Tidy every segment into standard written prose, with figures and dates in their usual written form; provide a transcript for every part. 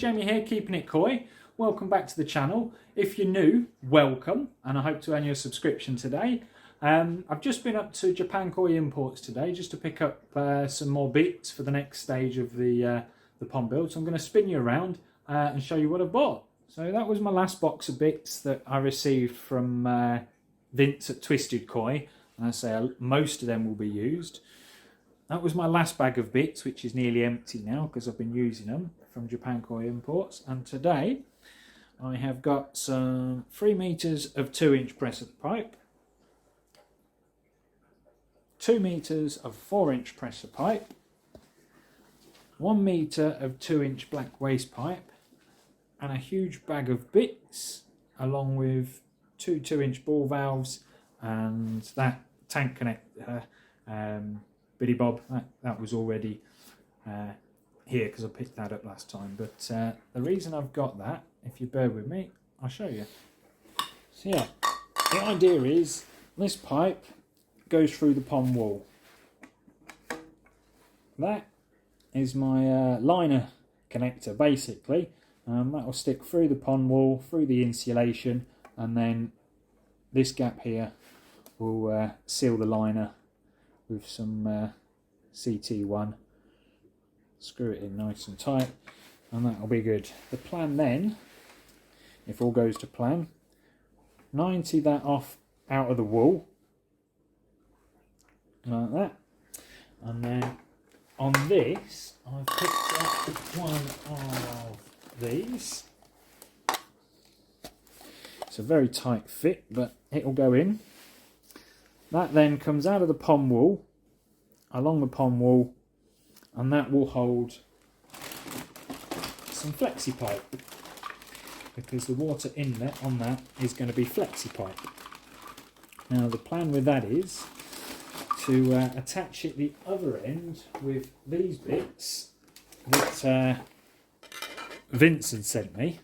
Jamie here, keeping it coy. Welcome back to the channel. If you're new, welcome, and I hope to earn your subscription today. I've just been up to Japan Koi Imports today just to pick up some more bits for the next stage of the pond build. So I'm going to spin you around and show you what I bought. So that was my last box of bits that I received from Vince at Twisted Koi. And I say most of them will be used. That was my last bag of bits, which is nearly empty now because I've been using them from Japan Koi Imports. And today I have got some 3 meters of 2-inch pressure pipe, 2 meters of 4-inch pressure pipe, 1 meter of 2-inch black waste pipe, and a huge bag of bits, along with 2 2-inch ball valves and that tank connector. Biddy Bob, that was already here because I picked that up last time. But the reason I've got that, if you bear with me, I'll show you. So yeah, the idea is this pipe goes through the pond wall. That is my liner connector basically. That will stick through the pond wall, through the insulation, and then this gap here will seal the liner with some CT1, screw it in nice and tight, and that'll be good. The plan then, if all goes to plan, 90 that off out of the wall, like that, and then on this I've picked up one of these. It's a very tight fit, but it'll go in. That then comes out of the pond wall, along the pond wall, and that will hold some flexi pipe, because the water inlet on that is going to be flexi pipe. Now the plan with that is to attach it the other end with these bits that Vince had sent me,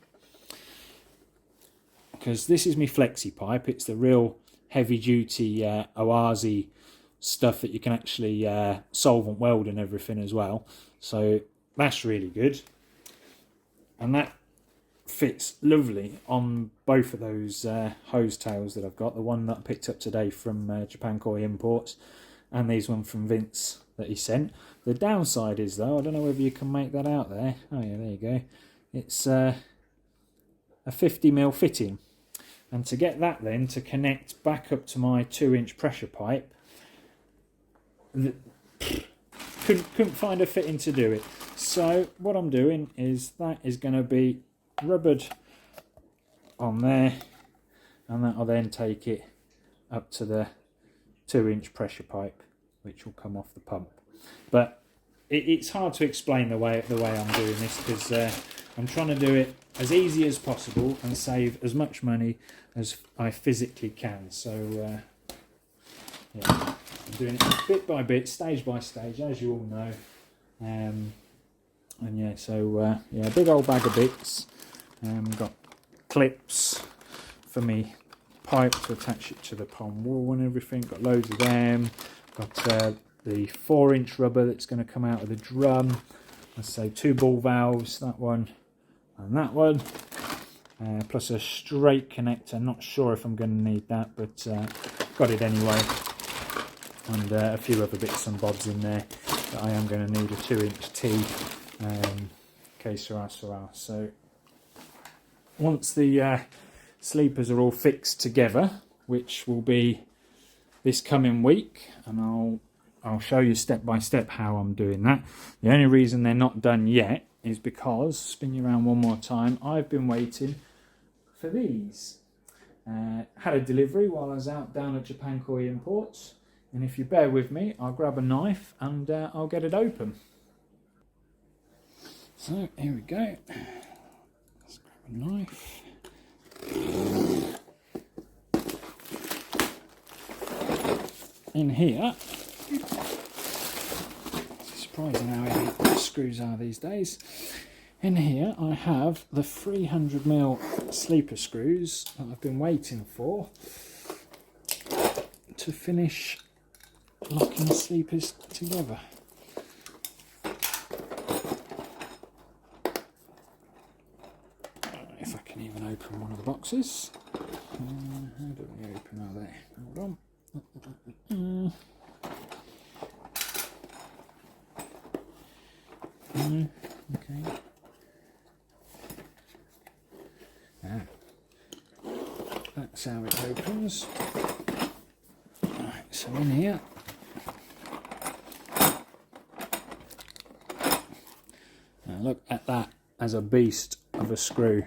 because this is my flexi pipe. It's the real heavy duty Oazi stuff that you can actually solvent weld and everything as well, so that's really good, and that fits lovely on both of those hose tails that I've got, the one that I picked up today from Japan Koi Imports and these one from Vince that he sent. The downside is though, I don't know whether you can make that out there. Oh yeah, there you go. It's a 50mm fitting. And to get that then to connect back up to my 2-inch pressure pipe, couldn't find a fitting to do it. So what I'm doing is that is going to be rubbered on there, and that'll then take it up to the 2-inch pressure pipe, which will come off the pump. But it's hard to explain the way I'm doing this, because I'm trying to do it as easy as possible and save as much money as I physically can. So yeah, I'm doing it bit by bit, stage by stage, as you all know. And yeah, so yeah, big old bag of bits. Got clips for me pipe to attach it to the pond wall and everything. Got loads of them. Got the 4-inch rubber that's going to come out of the drum. Let's say 2 ball valves, that one and that one, plus a straight connector. Not sure if I'm going to need that, but got it anyway, and a few other bits and bobs in there that I am going to need. A 2-inch T, que sera. So once the sleepers are all fixed together, which will be this coming week, and I'll show you step by step how I'm doing that. The only reason they're not done yet is because, spin you around one more time, I've been waiting for these. Had a delivery while I was out down at Japan Koi Imports, and if you bear with me, I'll grab a knife and I'll get it open. So here we go. Let's grab a knife. In here, it's surprising how heavy screws are these days. In here I have the 300mm sleeper screws that I've been waiting for to finish locking sleepers together. open one of the boxes. How do we open all that? Hold on. Okay. That's how it opens. Right, so in here, now look at that as a beast of a screw.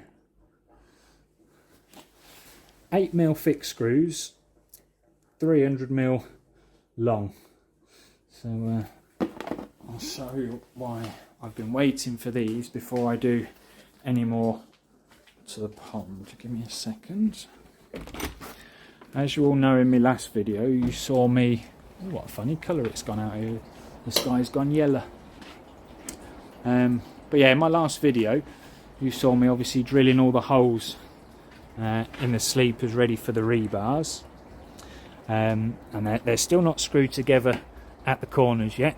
8mm thick screws, 300mm long. So I'll show you why I've been waiting for these before I do any more to the pond. Give me a second. As you all know, in my last video you saw me, oh, what a funny colour it's gone out here, the sky's gone yellow. But yeah, in my last video you saw me obviously drilling all the holes in the sleepers ready for the rebars, and they're still not screwed together at the corners yet.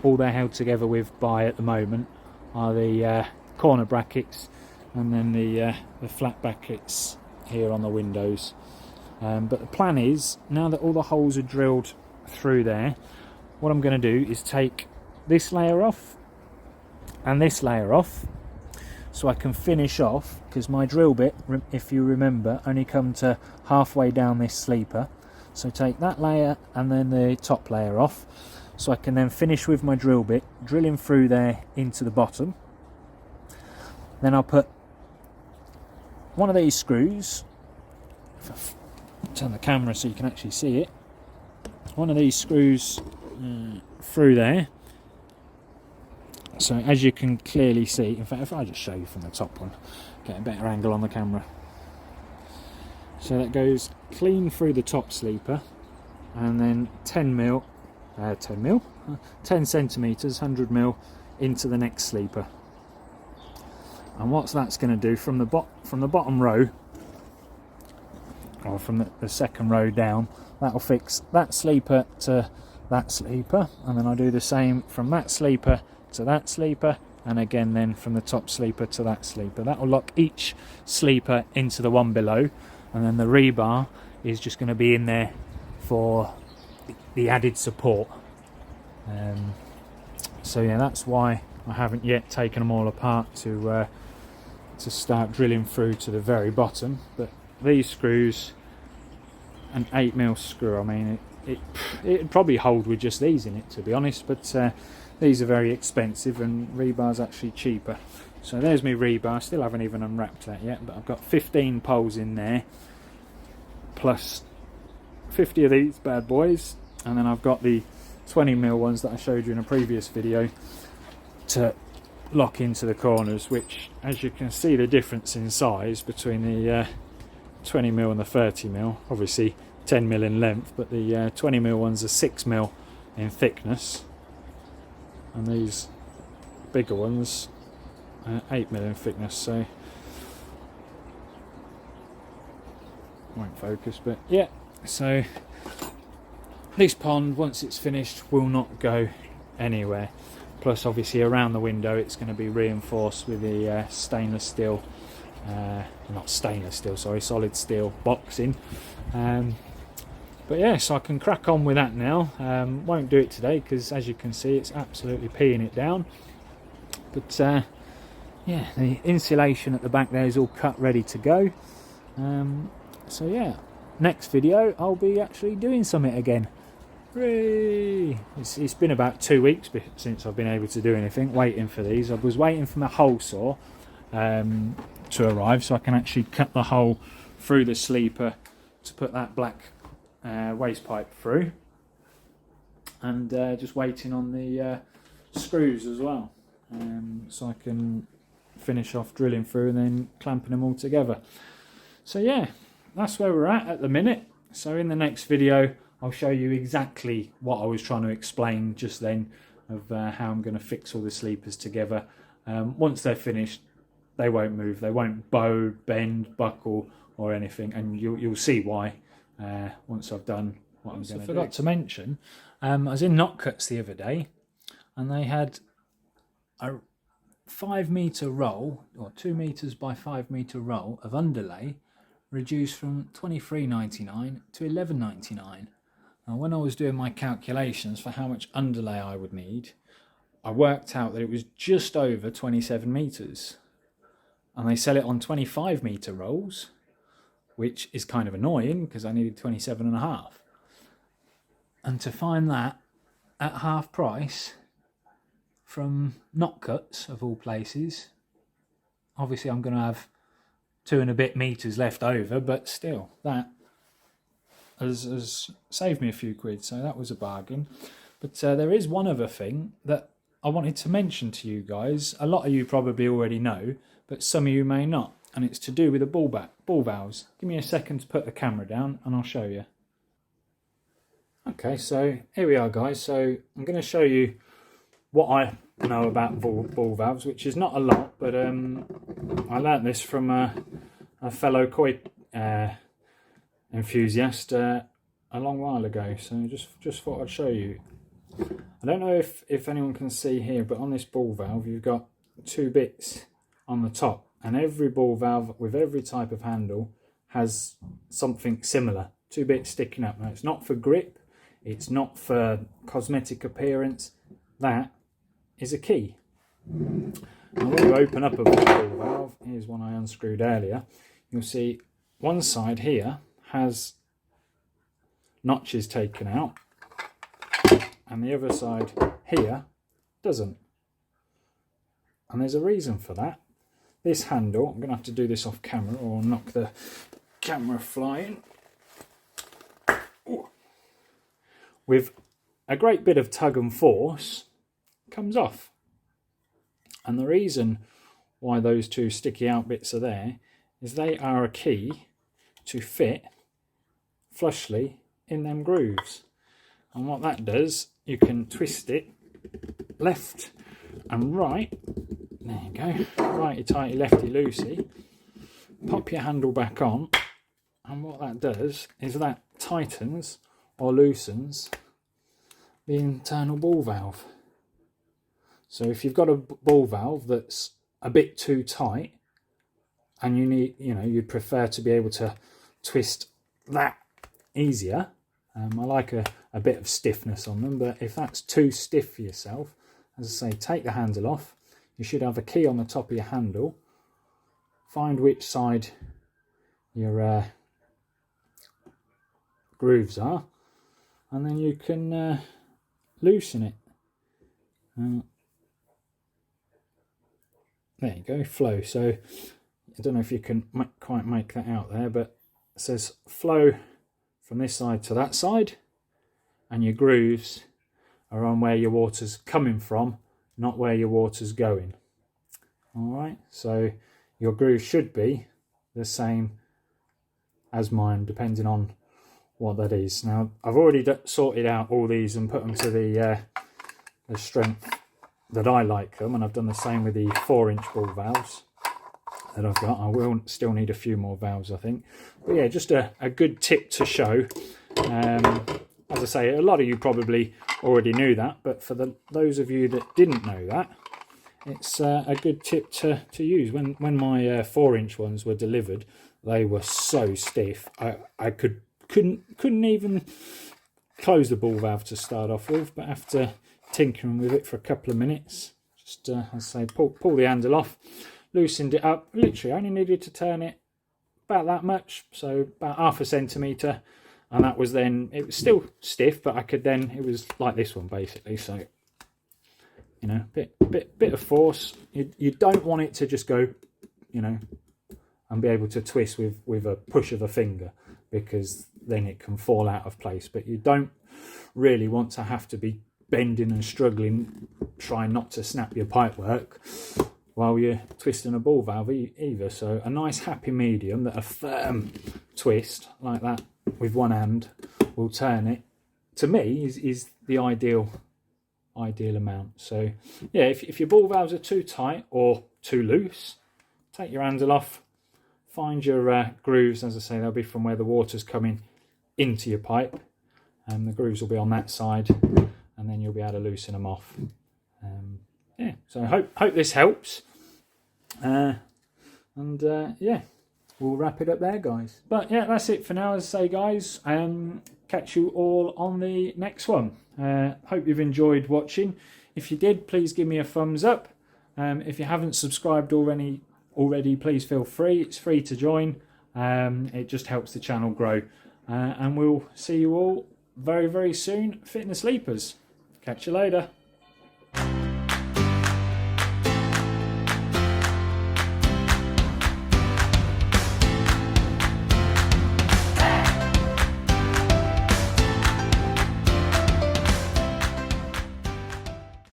All they're held together with by at the moment are the corner brackets and then the flat brackets here on the windows. But the plan is, now that all the holes are drilled through there, what I'm going to do is take this layer off and this layer off, so I can finish off, because my drill bit, if you remember, only come to halfway down this sleeper. So take that layer and then the top layer off, so I can then finish with my drill bit, drilling through there into the bottom. Then I'll put one of these screws, if I turn the camera so you can actually see it, one of these screws through there. So as you can clearly see, in fact if I just show you from the top one, get a better angle on the camera. So that goes clean through the top sleeper, and then 10 centimetres, 100mm into the next sleeper. And what that's going to do from the bottom row, or from the second row down, that'll fix that sleeper to that sleeper, and then I'll do the same from that sleeper to that sleeper, and again then from the top sleeper to that sleeper. That will lock each sleeper into the one below, and then the rebar is just going to be in there for the added support. So yeah, that's why I haven't yet taken them all apart to start drilling through to the very bottom. But these screws, an 8mm screw, I mean it'd probably hold with just these in it, to be honest, but these are very expensive and rebar's actually cheaper. So there's my rebar. Still haven't even unwrapped that yet, but I've got 15 poles in there, plus 50 of these bad boys, and then I've got the 20mm ones that I showed you in a previous video to lock into the corners, which, as you can see, the difference in size between the 20mm and the 30mm, obviously 10mm in length, but the 20mm ones are 6mm in thickness, and these bigger ones 8mm in thickness. So won't focus, but yeah, so this pond, once it's finished, will not go anywhere. Plus obviously around the window it's going to be reinforced with the stainless steel, not stainless steel, sorry, solid steel boxing. But yeah, so I can crack on with that now. Won't do it today because, as you can see, it's absolutely peeing it down. But yeah, the insulation at the back there is all cut, ready to go. So yeah, next video I'll be actually doing something again. Hooray! It's been about 2 weeks since I've been able to do anything, waiting for these. I was waiting for my hole saw to arrive so I can actually cut the hole through the sleeper to put that black waste pipe through, and just waiting on the screws as well, so I can finish off drilling through and then clamping them all together. So yeah, that's where we're at the minute. So in the next video I'll show you exactly what I was trying to explain just then, of how I'm going to fix all the sleepers together. Once they're finished, they won't move, they won't bow, bend, buckle or anything, and you'll see why once I've done what I'm going to do. I forgot to mention, I was in Knot Cuts the other day, and they had a 5 metre roll, or 2 metres by 5 metre roll of underlay reduced from £23.99 to £11.99. Now, when I was doing my calculations for how much underlay I would need, I worked out that it was just over 27 metres. And they sell it on 25 metre rolls, which is kind of annoying because I needed 27.5. And to find that at half price from Not Cuts, of all places, obviously I'm going to have 2 and a bit metres left over, but still, that has saved me a few quid, so that was a bargain. But there is one other thing that I wanted to mention to you guys. A lot of you probably already know, but some of you may not, and it's to do with the ball valves. Give me a second to put the camera down and I'll show you. Okay, so here we are, guys. So I'm going to show you what I know about ball valves, which is not a lot, but I learnt this from a fellow koi enthusiast a long while ago, so just thought I'd show you. I don't know if anyone can see here, but on this ball valve you've got 2 bits on the top, and every ball valve with every type of handle has something similar, 2 bits sticking up. Now, it's not for grip, it's not for cosmetic appearance, that is a key. Now, when you open up a ball valve, here's one I unscrewed earlier, you'll see one side here has notches taken out and the other side here doesn't. And there's a reason for that. This handle, I'm going to have to do this off camera or I'll knock the camera flying. With a great bit of tug and force, comes off. And the reason why those 2 sticky out bits are there is they are a key to fit flushly in them grooves. And what that does, you can twist it left and right. There you go, righty tighty, lefty loosey. Pop your handle back on, and what that does is that tightens or loosens the internal ball valve. So if you've got a ball valve that's a bit too tight and you need, you'd prefer to be able to twist that easier, I like a bit of stiffness on them, but if that's too stiff for yourself, as I say, take the handle off. You should have a key on the top of your handle. Find which side your grooves are, and then you can loosen it. There you go, flow. So I don't know if you can quite make that out there, but it says flow from this side to that side, and your grooves are on where your water's coming from, not where your water's going. All right, so your groove should be the same as mine, depending on what that is. Now, I've already sorted out all these and put them to the strength that I like them, and I've done the same with the 4-inch ball valves that I've got. I will still need a few more valves, I think. But yeah, just a good tip to show. As I say, a lot of you probably already knew that, but for those of you that didn't know that, it's a good tip to use. When my 4-inch ones were delivered, they were so stiff. I couldn't even close the ball valve to start off with, but after tinkering with it for a couple of minutes, just as I say, pull the handle off, loosened it up. Literally only needed to turn it about that much, so about 1/2 centimetre, and that was then, it was still stiff, but I could then, it was like this one basically. So bit of force. You don't want it to just go, and be able to twist with a push of a finger, because then it can fall out of place. But you don't really want to have to be bending and struggling, trying not to snap your pipework while you're twisting a ball valve either. So a nice happy medium, that a firm twist like that with one hand will turn it, to me, is the ideal amount. So yeah, if your ball valves are too tight or too loose, take your handle off, find your grooves. As I say, they'll be from where the water's coming into your pipe, and the grooves will be on that side, and then you'll be able to loosen them off. yeah, so I hope this helps. Yeah, we'll wrap it up there, guys. But yeah, that's it for now. As I say, guys, catch you all on the next one. Hope you've enjoyed watching. If you did, please give me a thumbs up. If you haven't subscribed already, please feel free. It's free to join. It just helps the channel grow. And we'll see you all very, very soon, Fitness Sleepers. Catch you later.